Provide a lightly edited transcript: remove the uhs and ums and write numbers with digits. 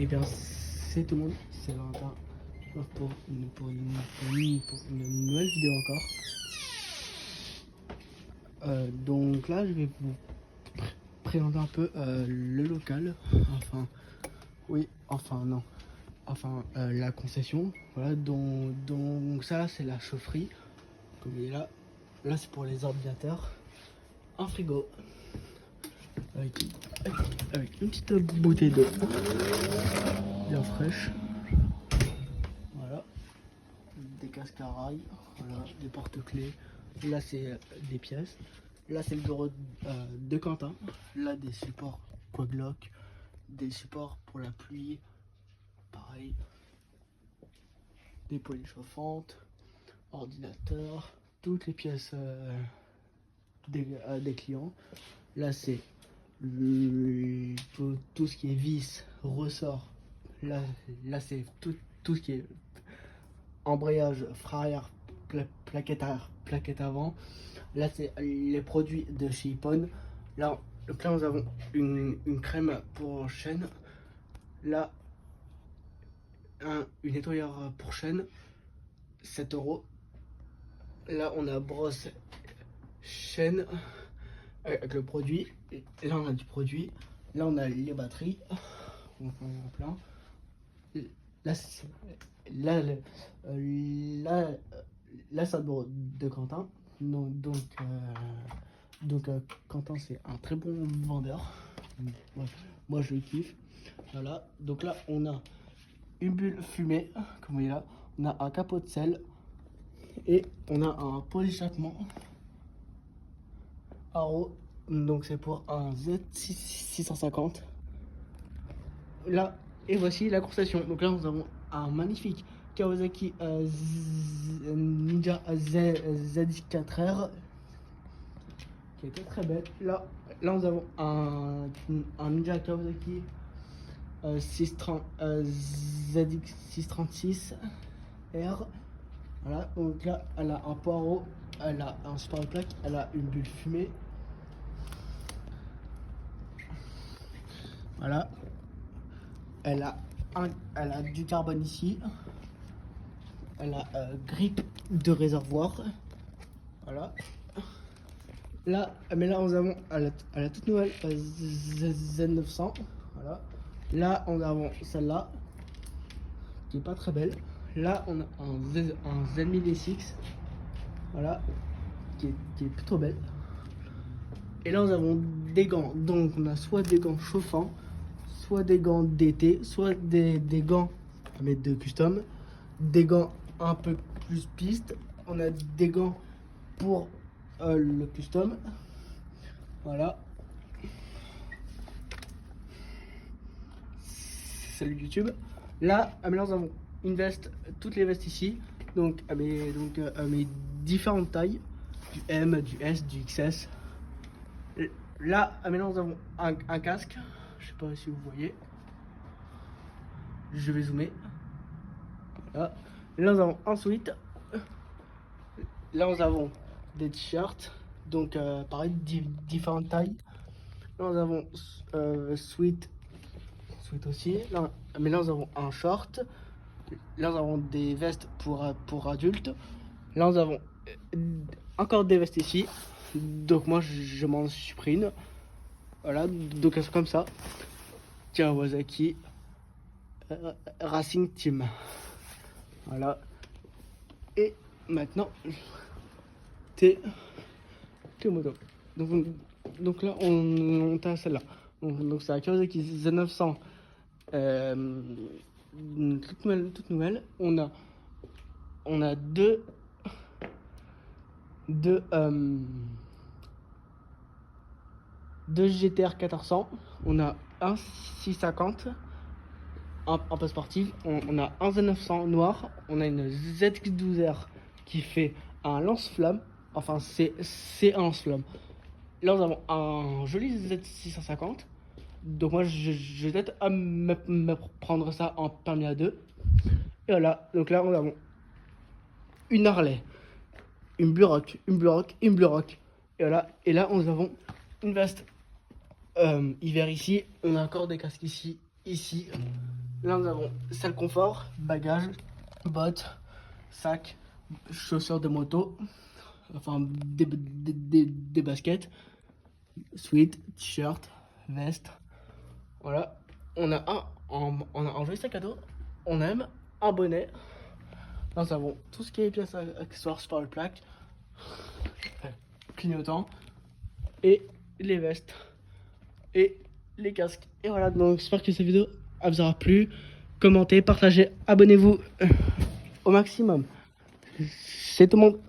Et bien, c'est tout le monde, c'est Valentin pour une nouvelle vidéo encore. Donc là, je vais vous présenter un peu le local. La concession. Voilà, donc ça, c'est la chaufferie. Comme il est là. Là, c'est pour les ordinateurs. Un frigo. Avec une petite bouteille d'eau bien fraîche. Voilà. Des casques à rail. Voilà. Des porte-clés. Là, c'est des pièces. Là, c'est le bureau de Quentin. Là, des supports Quadlock. Des supports pour la pluie. Pareil. Des poêles chauffantes. Ordinateur. Toutes les pièces des clients. Là, c'est tout ce qui est vis, ressort. Là c'est tout ce qui est embrayage, frein arrière, plaquette avant. Là, c'est les produits de chez Ippon. Là, nous avons une crème pour chaîne. Là, une nettoyeur pour chaîne, 7 €. Là, on a brosse chaîne avec le produit. Et là, on a du produit. Là, on a les batteries. On en a plein. Là, c'est le bureau de Quentin. Donc, Quentin, c'est un très bon vendeur. Moi, je le kiffe. Voilà. Donc là, on a une bulle fumée, comme vous voyez là. On a un capot de sel. Et on a un pot d'échappement. Arrow. Donc c'est pour un Z650. Là, et voici la concession. Donc là, nous avons un magnifique Kawasaki Ninja ZX4R qui était très belle. Là, nous avons un Ninja Kawasaki ZX636R. Voilà, donc là, elle a un poireau, elle a un support de plaque, elle a une bulle fumée. Voilà, elle a du carbone ici. Elle a grippe de réservoir. Voilà. Là, mais là, nous avons la toute nouvelle Z900. Voilà. Là, on a celle-là qui est pas très belle. Là, on a un Z1000SX. Voilà, qui est plutôt belle. Et là, nous avons des gants. Donc, on a soit des gants chauffants, soit des gants d'été, soit des gants à mettre de custom, des gants un peu plus piste. On a des gants pour le custom. Voilà. Salut YouTube. Là, nous avons une veste, toutes les vestes ici. Donc, mes différentes tailles, du M, du S, du XS. Là, maintenant, nous avons un casque. Je sais pas si vous voyez. Je vais zoomer. Là, nous avons un sweat. Là, nous avons des t-shirts. Donc, pareil, différentes tailles. Là, nous avons sweat aussi. Là, mais là, nous avons un short. Là, nous avons des vestes pour adultes. Là, nous avons encore des vestes ici. Donc, moi, je m'en suis pris une. Voilà, donc c'est comme ça. Kawasaki Racing Team. Voilà. Et maintenant, t'es moto. Donc là, on a celle-là. Donc c'est la Kawasaki Z900. Toute nouvelle. On a deux GTR 1400. On a un 650. Un peu sportif. On a un Z900 noir. On a une ZX12R qui fait un lance-flamme. Enfin, c'est un lance-flamme. Là, nous avons un joli Z650. Donc, moi, je vais peut-être me prendre ça en permis à 2. Et voilà. Donc, là, nous avons une Harley, une Blue Rock. Et voilà. Et là, nous avons une veste hiver ici. On a encore des casques ici. Là, nous avons salle confort, bagages, bottes, sacs, chaussures de moto, enfin des baskets, sweat, t-shirt, veste. Voilà. On a un joli sac à dos, on aime, un bonnet. Là, nous avons tout ce qui est pièces accessoires sur le plaque, clignotant, et les vestes, et les casques. Et voilà, donc j'espère que cette vidéo vous aura plu. Commentez, partagez, abonnez-vous au maximum. C'est tout le monde.